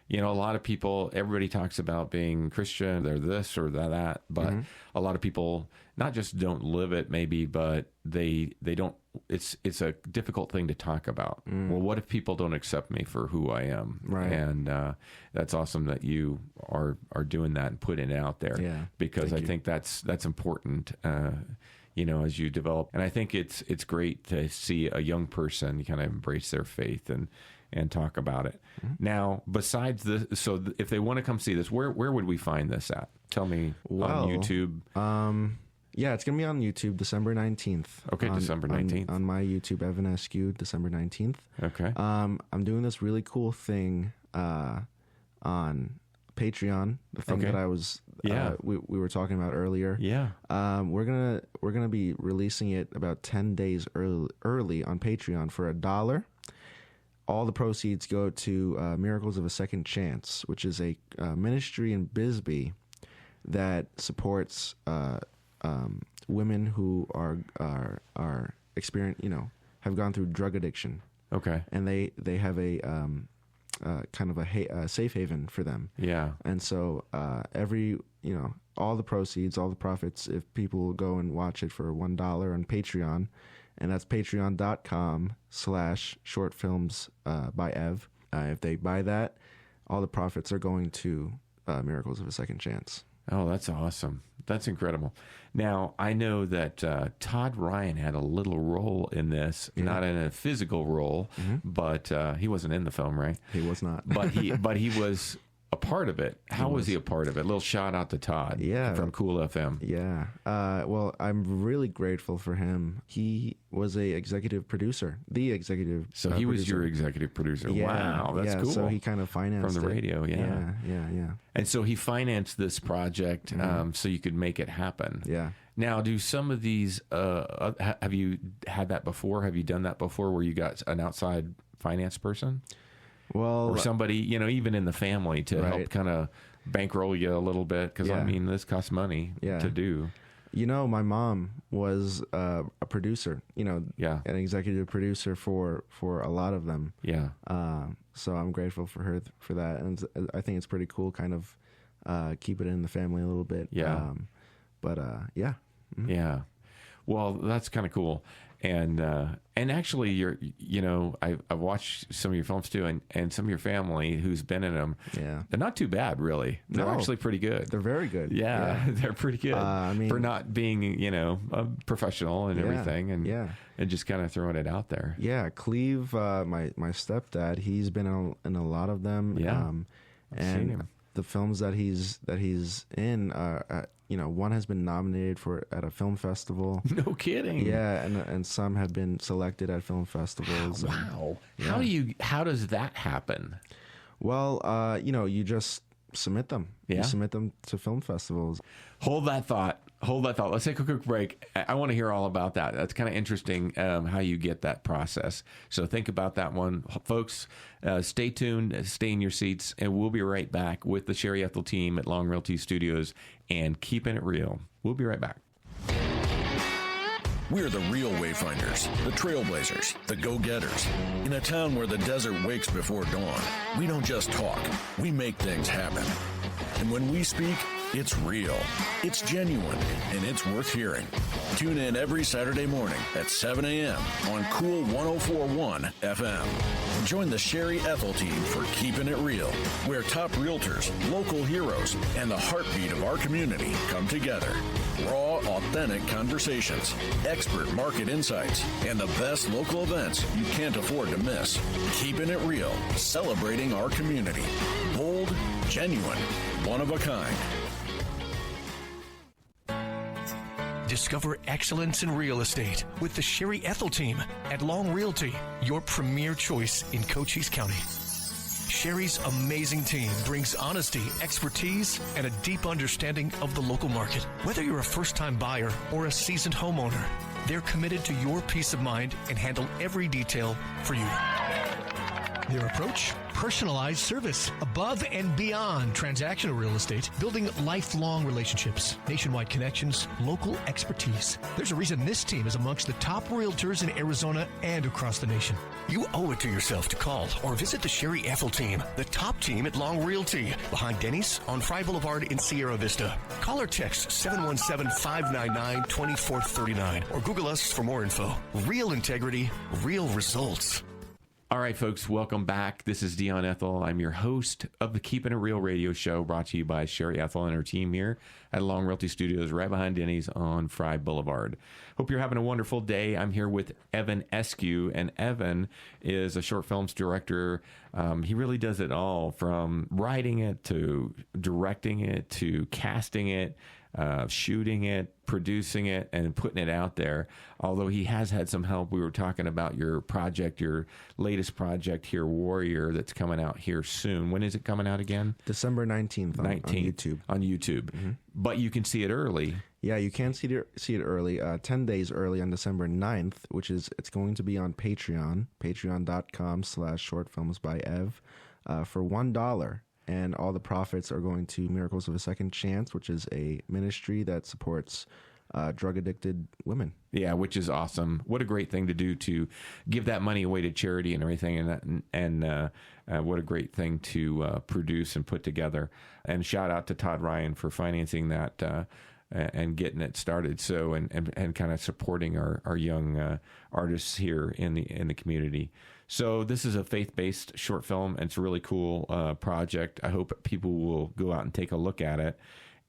a lot of people, everybody talks about being Christian, they're this or that, but a lot of people not just don't live it maybe, but they don't, it's a difficult thing to talk about. Well, what if people don't accept me for who I am? Right. And that's awesome that you are doing that and putting it out there. Yeah. Because I think that's important. As you develop, and I think it's great to see a young person kind of embrace their faith and talk about it. Now, besides this, so if they want to come see this, where would we find this at? Tell me. On YouTube. Yeah, it's gonna be on YouTube, December 19th. Okay, December 19th on my YouTube, Evan Escue, December 19th. Okay. I'm doing this really cool thing on Patreon, the thing that I was we were talking about earlier. Yeah. We're gonna be releasing it about 10 days early on Patreon for $1. All the proceeds go to Miracles of a Second Chance, which is a ministry in Bisbee that supports women who are experienced, have gone through drug addiction. Okay. And they have a kind of a safe haven for them. Yeah. And so all the proceeds, all the profits, if people go and watch it for $1 on Patreon, and that's patreon.com/shortfilms by Ev. If they buy that, all the profits are going to Miracles of a Second Chance. Oh, that's awesome. That's incredible. Now, I know that Todd Ryan had a little role in this, not in a physical role, but he wasn't in the film, right? He was not. but he was a part of it. How was he a part of it? A little shout out to Todd from CoolFM. Yeah. Well, I'm really grateful for him. He was the executive producer. So he was your executive producer. Yeah, wow, that's cool. So he kind of financed from the radio. Yeah. And so he financed this project so you could make it happen. Yeah. Now, do some of these, have you had that before? Have you done that before where you got an outside finance person? Well, or somebody, even in the family to help kind of bankroll you a little bit? Because, this costs money to do. My mom was a producer, an executive producer for a lot of them. Yeah. So I'm grateful for her for that. And I think it's pretty cool, kind of keep it in the family a little bit. Yeah. Yeah. Mm-hmm. Yeah. Well, that's kind of cool. And actually, I've watched some of your films too, and some of your family who's been in them. Yeah, they're not too bad, really. They're actually pretty good. They're very good. Yeah. They're pretty good. For not being, a professional and everything, and just kind of throwing it out there. Yeah, Cleve, my stepdad, he's been in a lot of them. Yeah, I've seen him. The films that he's in, one has been nominated at a film festival. No kidding. Yeah, and some have been selected at film festivals. Wow. How does that happen? Well, you just submit them. Yeah. You submit them to film festivals. Hold that thought. Let's take a quick break. I want to hear all about that. That's kind of interesting how you get that process. So think about that one. Folks, stay tuned, stay in your seats, and we'll be right back with the Sherry Ethell team at Long Realty Studios and Keepin' It Real. We'll be right back. We're the real wayfinders, the trailblazers, the go-getters. In a town where the desert wakes before dawn, we don't just talk, we make things happen. And when we speak, it's real, it's genuine, and it's worth hearing. Tune in every Saturday morning at 7 a.m. on Cool 104.1 FM. Join the Sherry Ethell Team for Keepin' It Real, where top realtors, local heroes, and the heartbeat of our community come together. Raw, authentic conversations, expert market insights, and the best local events you can't afford to miss. Keepin' It Real, celebrating our community. Bold, genuine, one of a kind. Discover excellence in real estate with the Sherry Ethell Team at Long Realty, your premier choice in Cochise County. Sherry's amazing team brings honesty, expertise, and a deep understanding of the local market. Whether you're a first-time buyer or a seasoned homeowner, they're committed to your peace of mind and handle every detail for you. Their approach? Personalized service, above and beyond transactional real estate, building lifelong relationships, nationwide connections, local expertise. There's a reason this team is amongst the top realtors in Arizona and across the nation. You owe it to yourself to call or visit the Sherry Ethell Team, the top team at Long Realty, behind Denny's on Fry Boulevard in Sierra Vista. Call or text 717-599-2439 or Google us for more info. Real integrity, real results. All right, folks, welcome back. This is Dion Ethell. I'm your host of the Keepin' It Real radio show, brought to you by Sherry Ethell and her team here at Long Realty Studios, right behind Denny's on Fry Boulevard. Hope you're having a wonderful day. I'm here with Evan Escue, and Evan is a short films director. He really does it all, from writing it to directing it to casting it, shooting it, producing it, and putting it out there. Although he has had some help. We were talking about your project, your latest project here, Warrior, that's coming out here soon. When is it coming out again? December 19th on YouTube. On YouTube. Mm-hmm. But you can see it early. Yeah, you can see it early, 10 days early on December 9th, it's going to be on Patreon, patreon.com/shortfilmsbyev, for $1. And all the profits are going to Miracles of a Second Chance, which is a ministry that supports drug-addicted women. Yeah, which is awesome. What a great thing to do, to give that money away to charity and everything, and what a great thing to produce and put together. And shout out to Todd Ryan for financing that and getting it started. So and kind of supporting our young artists here in the community. So this is a faith-based short film, and it's a really cool project. I hope people will go out and take a look at it,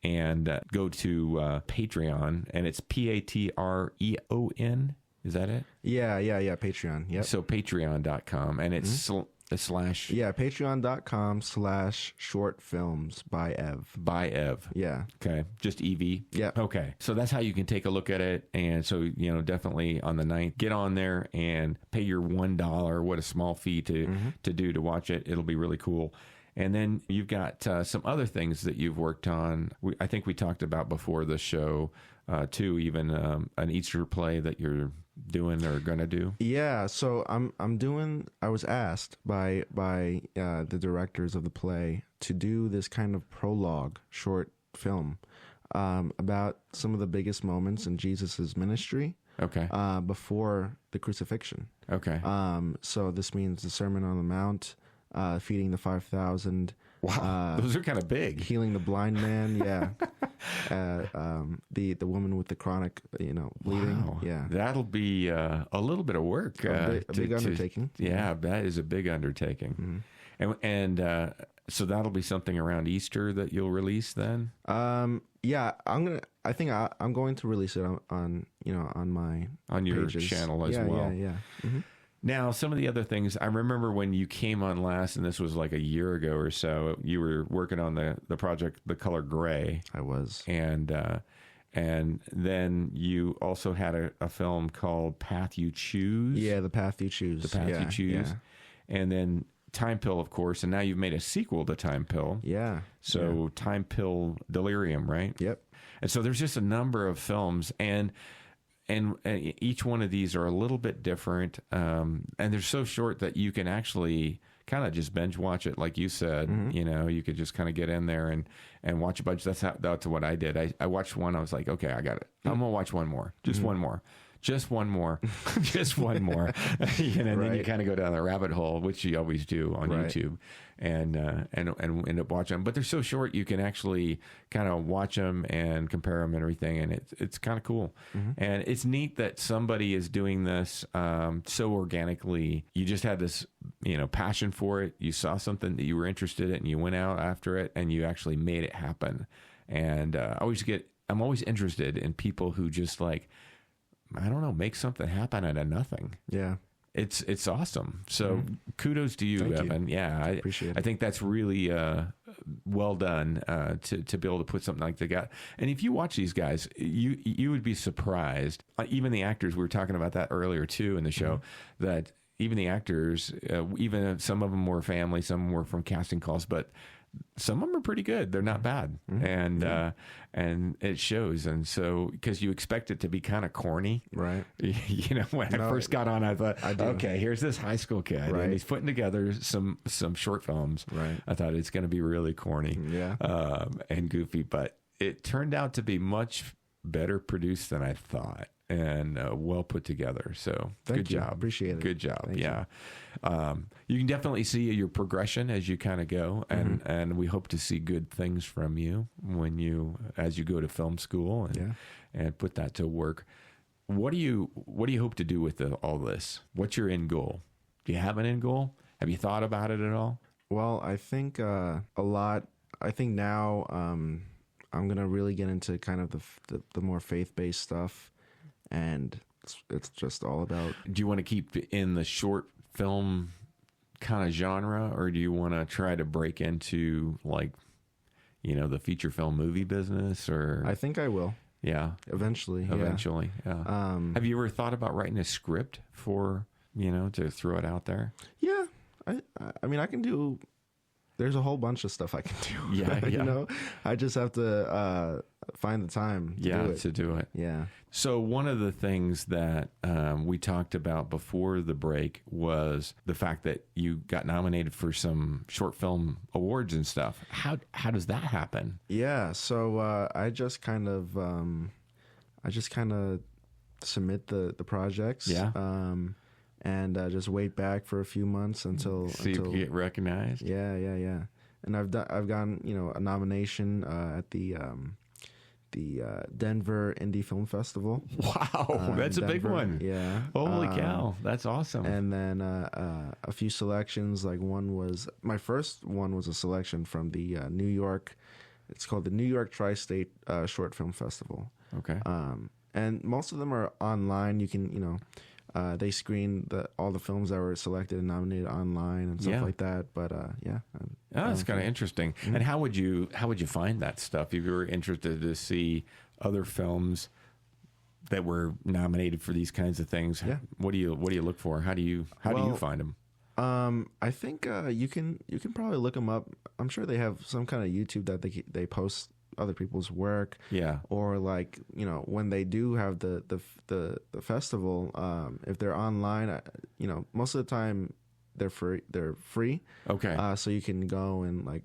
and go to Patreon, and it's Patreon. Is that it? Yeah, Patreon. Yep. So patreon.com, and it's slash. Yeah, patreon.com/shortfilmsbyev. By Ev. Yeah. Okay. Just EV. Yeah. Okay. So that's how you can take a look at it. And so, definitely on the 9th, get on there and pay your $1. What a small fee to do to watch it. It'll be really cool. And then you've got some other things that you've worked on. I think we talked about before the show, too, even an Easter play that you're doing or going to do. Yeah, so I was asked by the directors of the play to do this kind of prologue short film about some of the biggest moments in Jesus's ministry. Okay. Before the crucifixion. Okay. So this means the Sermon on the Mount, feeding the 5,000. Wow, those are kind of big. Healing the blind man, yeah. The woman with the chronic, bleeding. Wow. Yeah, that'll be a little bit of work. A big undertaking. Yeah, that is a big undertaking. Mm-hmm. And so that'll be something around Easter that you'll release then. Yeah, I'm going to release it on my your pages. channel as well. Yeah. Mm-hmm. Now, some of the other things, I remember when you came on last, and this was like a year ago or so, you were working on the project, The Color Gray. I was. And then you also had a film called Path You Choose. Yeah, The Path You Choose. The Path You Choose. Yeah. And then Time Pill, of course, and now you've made a sequel to Time Pill. Yeah. So Time Pill Delirium, right? Yep. And so there's just a number of films, and each one of these are a little bit different, and they're so short that you can actually kind of just binge watch it, like you said. Mm-hmm. You could just kind of get in there and watch a bunch. That's what I did. I watched one. I was like, okay, I got it. I'm gonna watch one more, just one more, just one more, just one more, and then you kind of go down the rabbit hole, which you always do on YouTube, and end up watching them. But they're so short, you can actually kind of watch them and compare them and everything, and it's kind of cool. And it's neat that somebody is doing this so organically. You just had this, passion for it. You saw something that you were interested in, and you went out after it, and you actually made it happen. And I'm always interested in people who just make something happen out of nothing. Yeah. It's awesome. So kudos to you, Evan. Yeah, I appreciate it. I think that's really well done to be able to put something like that. And if you watch these guys, you would be surprised. Even the actors, we were talking about that earlier too in the show, that even the actors, even some of them were family, some were from casting calls, but some of them are pretty good. They're not bad. And it shows. And so, because you expect it to be kind of corny. Right. When I first got on, I thought, okay, here's this high school kid. And he's putting together some short films. Right. I thought it's going to be really corny and goofy. But it turned out to be much better produced than I thought. And well put together. So good job. Appreciate it. Good job. Thank you. You can definitely see your progression as you kind of go, and we hope to see good things from you as you go to film school and put that to work. What do you hope to do with all this? What's your end goal? Do you have an end goal? Have you thought about it at all? Well, I think a lot. I think now I'm gonna really get into kind of the more faith-based stuff. And it's just all about. Do you want to keep in the short film kind of genre, or do you want to try to break into the feature film movie business? Or I think I will. Yeah, eventually. Yeah. Have you ever thought about writing a script for to throw it out there? Yeah, I mean, I can do. There's a whole bunch of stuff I can do. Yeah. I just have to find the time to do it. Yeah. So one of the things that we talked about before the break was the fact that you got nominated for some short film awards and stuff. How does that happen? Yeah. So I just kind of submit the projects. Yeah. And just wait back for a few months until you get recognized. Yeah. And I've gotten a nomination at the Denver Indie Film Festival. Wow, that's a big one. Yeah, holy cow, that's awesome. And then a few selections. My first one was a selection from the New York. It's called the New York Tri-State Short Film Festival. Okay. And most of them are online. You can they screen all the films that were selected and nominated online and stuff like that. But that's kind of interesting. Mm-hmm. And how would you find that stuff if you were interested to see other films that were nominated for these kinds of things? Yeah. What do you look for? How do you find them? I think you can probably look them up. I'm sure they have some kind of YouTube that they post other people's work. Yeah. Or when they do have the festival, if they're online, most of the time they're free. Okay. So you can go and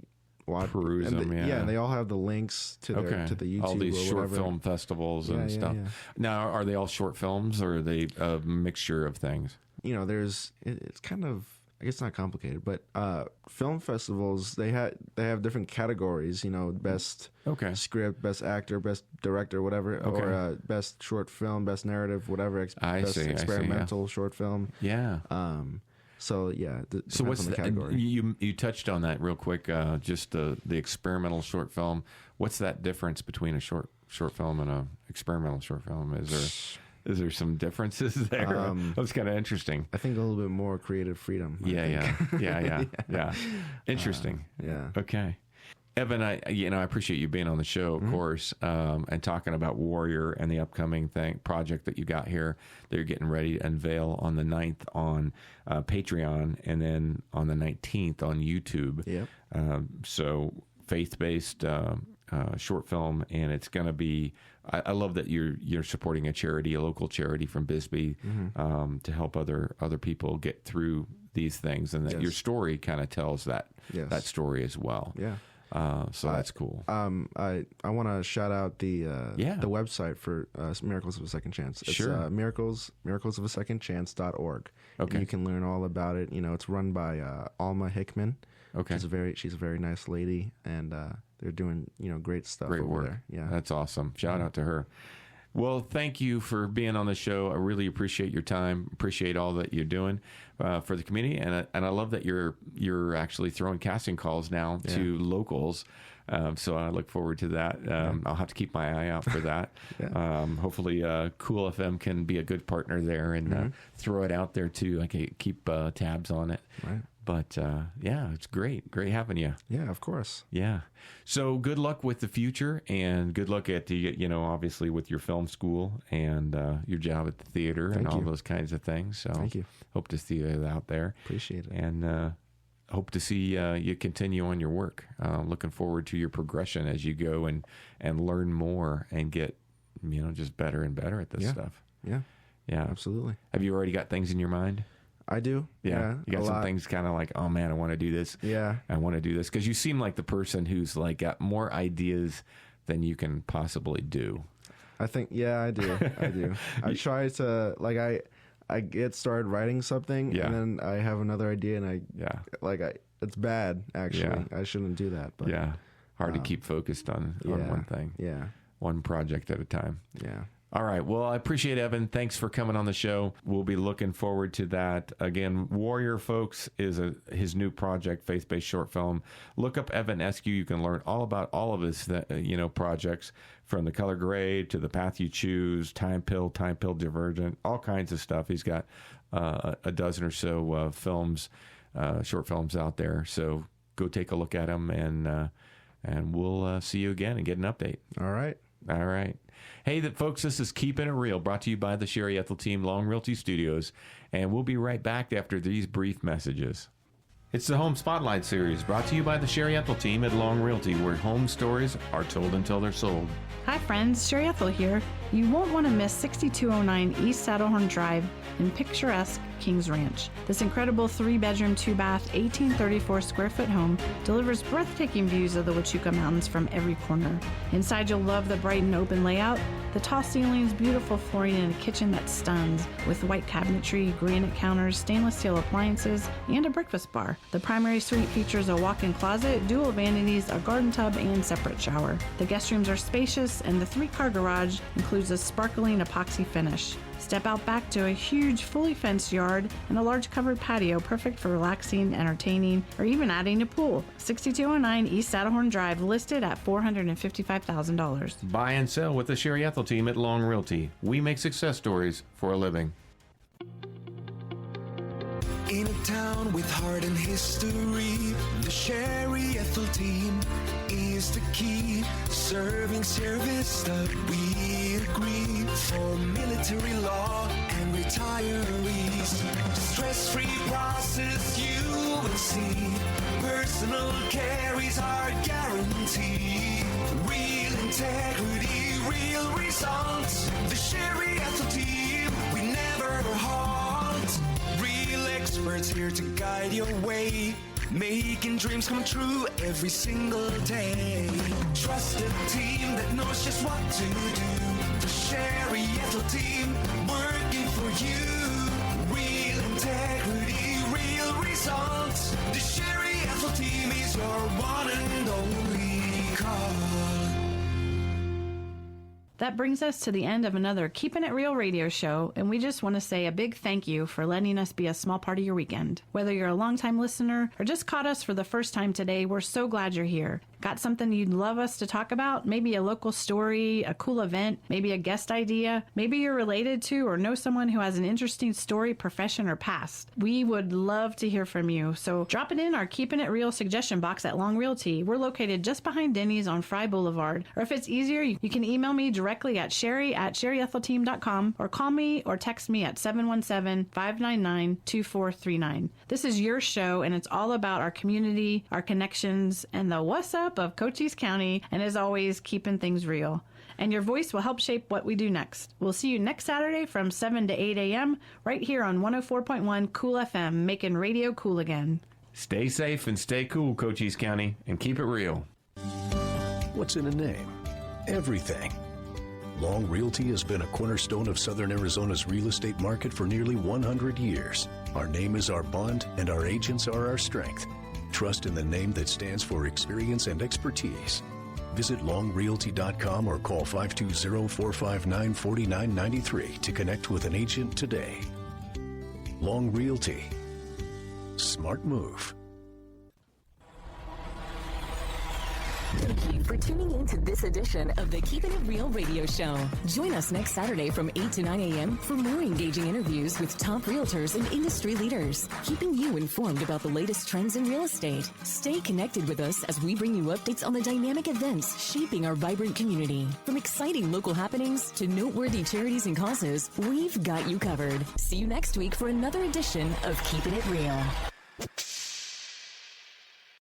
watch, peruse them. And they all have the links to the YouTube. All these short film festivals and stuff. Yeah. Now, are they all short films, or are they a mixture of things? It's kind of, I guess, not complicated, but film festivals, they have different categories. Best script, best actor, best director, whatever, or best short film, best narrative, whatever. Best experimental short film. Yeah. So what's the category? You touched on that real quick. Just the experimental short film. What's that difference between a short film and a experimental short film? Is there some differences there? That's kind of interesting. I think a little bit more creative freedom. Yeah. Interesting. Okay. Evan, I appreciate you being on the show, of course, and talking about Warrior and the upcoming project that you got here that you're getting ready to unveil on the 9th on Patreon, and then on the 19th on YouTube. Yep. So faith-based short film, and it's going to be. I love that you're supporting a local charity from Bisbee, to help other people get through these things, and that your story kind of tells that story as well. Yeah. So that's cool. I want to shout out the website for Miracles of a Second Chance. It's miraclesofasecondchance.org. Okay. And you can learn all about it. It's run by Alma Hickman. Okay. She's a very nice lady, and they're doing great stuff. Great over work. there. Yeah, that's awesome. Shout out to her. Well, thank you for being on the show. I really appreciate your time. Appreciate all that you're doing for the community, and I love that you're actually throwing casting calls now to locals. So I look forward to that. I'll have to keep my eye out for that. Hopefully, CoolFM can be a good partner there and throw it out there too. I can keep tabs on it. Right. But it's great having you. Yeah, of course. Yeah. So good luck with the future, and good luck at the obviously with your film school and your job at the theater and all those kinds of things. So thank you. Hope to see you out there. Appreciate it. And hope to see you continue on your work. Looking forward to your progression as you go and learn more and get just better and better at this stuff. Yeah. Yeah. Absolutely. Have you already got things in your mind? I do. Yeah. You got some things kind of like, oh man, I want to do this. Yeah. I want to do this. Because you seem like the person who's like got more ideas than you can possibly do. I think, I do. I do. I try to, I get started writing something and then I have another idea and it's bad, actually. Yeah. I shouldn't do that. But hard to keep focused on one thing. Yeah. One project at a time. Yeah. All right. Well, I appreciate Evan. Thanks for coming on the show. We'll be looking forward to that. Again, Warrior Folks is his new project, faith-based short film. Look up Evan Escue. You can learn all about all of his projects, from The Color Gray to The Path You Choose, Time Pill Divergent, all kinds of stuff. He's got a dozen or so films, short films out there. So go take a look at them, and we'll see you again and get an update. All right. All right. Hey, folks, this is Keepin' It Real, brought to you by the Sherry Ethell Team, Long Realty Studios, and we'll be right back after these brief messages. It's the Home Spotlight Series, brought to you by the Sherry Ethell Team at Long Realty, where home stories are told until they're sold. Hi friends, Sherry Ethell here. You won't want to miss 6209 East Saddlehorn Drive in picturesque Kings Ranch. This incredible 3-bedroom, 2-bath, 1834 square foot home delivers breathtaking views of the Huachuca Mountains from every corner. Inside you'll love the bright and open layout, the tall ceilings, beautiful flooring, and a kitchen that stuns with white cabinetry, granite counters, stainless steel appliances, and a breakfast bar. The primary suite features a walk-in closet, dual vanities, a garden tub, and separate shower. The guest rooms are spacious, and the 3-car garage includes a sparkling epoxy finish. Step out back to a huge, fully fenced yard and a large covered patio, perfect for relaxing, entertaining, or even adding a pool. 6209 East Saddlehorn Drive, listed at $455,000. Buy and sell with the Sherry Ethell Team at Long Realty. We make success stories for a living. In a town with heart and history, the Sherry Ethell Team is the key. Serving service that we agree, for military law and retirees. Stress-free process you will see. Personal care is our guarantee. Real integrity, real results. The Sherry Ethell Team, we never halt. Real experts here to guide your way, making dreams come true every single day. Trusted team that knows just what to do. The Sherry Ethell Team, working for you. Real integrity, real results. The Sherry Ethell Team is your one and only call. That brings us to the end of another Keepin' It Real radio show, and we just want to say a big thank you for letting us be a small part of your weekend. Whether you're a longtime listener or just caught us for the first time today, we're so glad you're here. Got something you'd love us to talk about? Maybe a local story, a cool event, maybe a guest idea. Maybe you're related to or know someone who has an interesting story, profession, or past. We would love to hear from you, so drop it in our Keepin' It Real suggestion box at Long Realty. We're located just behind Denny's on Fry Boulevard. Or if it's easier, you can email me directly at sherry@sherryethelteam.com or call me or text me at 717-599-2439. This is your show, and it's all about our community, our connections, and the what's up of Cochise County, and as always, keeping things real. And your voice will help shape what we do next. We'll see you next Saturday from 7 to 8 a.m. right here on 104.1 CoolFM, making radio cool again. Stay safe and stay cool, Cochise County, and keep it real. What's in a name? Everything. Long Realty has been a cornerstone of Southern Arizona's real estate market for nearly 100 years. Our name is our bond, and our agents are our strength. Trust in the name that stands for experience and expertise. Visit longrealty.com or call 520-459-4993 to connect with an agent today. Long Realty. Smart move. Thank you for tuning in to this edition of the Keepin' It Real radio show. Join us next Saturday from 8 to 9 a.m. for more engaging interviews with top realtors and industry leaders, keeping you informed about the latest trends in real estate. Stay connected with us as we bring you updates on the dynamic events shaping our vibrant community. From exciting local happenings to noteworthy charities and causes, we've got you covered. See you next week for another edition of Keepin' It Real.